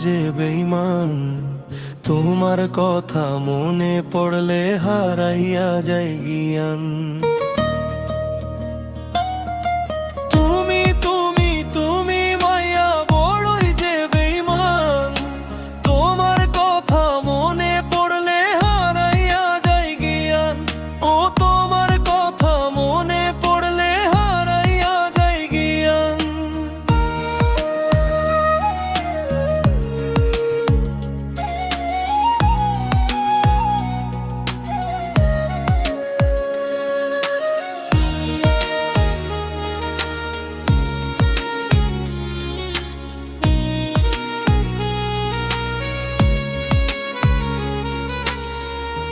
যে বেঈমান, তোমার কথা মনে পড়লে হারাইয়া যায় জ্ঞান। তুমি তুমি তুমি মাইয়া বড়ই যে বেঈমান, তোমার কথা মনে পড়লে হারাইয়া যায় জ্ঞান। ও তোমার কথা মনে পড়লে হারাইয়া যায় জ্ঞান।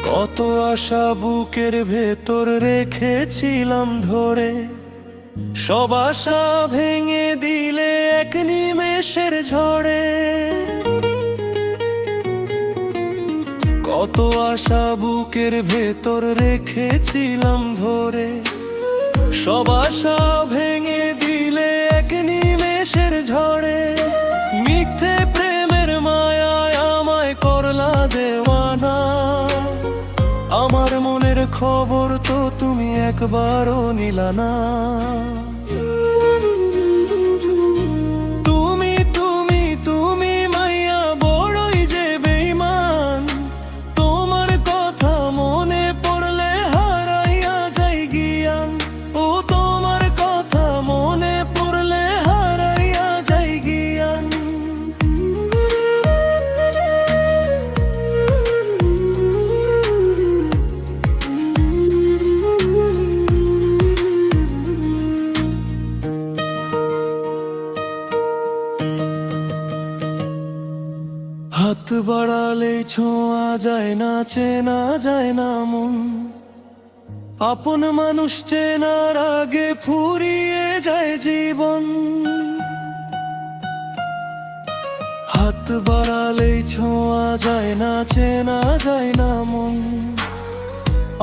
কত আশা বুকের ভেতর রেখেছিলাম ধরে, সব আশা ভেঙে দিলে এক নিমেষের ঝড়ে। কত আশা বুকের ভেতর রেখেছিলাম ধরে, সব আশা ভেঙে দিলে এক নিমেষের ঝড়ে। মিথ্যে প্রেমের মায়ায় আমায় করলা দেওয়ানা, আমার মনের খবর তো তুমি একবারও নিলা না। তুমি তুমি তুমি মাইয়া বড়ই যে বেঈমান, তোমার কথা মনে পড়লে হারাইয়া যায় জ্ঞান। ও তোমার কথা মনে পড়লে হারাইয়া যায় জ্ঞান। হাত বাড়ালে ছোঁয়া যায় না, চেনা যায় না মন। আপন মানুষ চেনার আগে ফুরিয়ে যায় জীবন। হাত বাড়ালে ছোঁয়া যায় না, চেনা যায় না মন।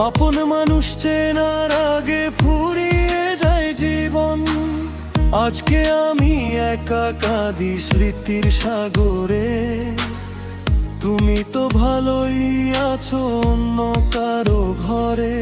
আপন মানুষ চেনার আগে ফুরিয়ে যায় জীবন। আজকে আমি একা কাঁদি স্মৃতির সাগরে, তুমি তো ভালোই আছো অন্য কারো ঘরে।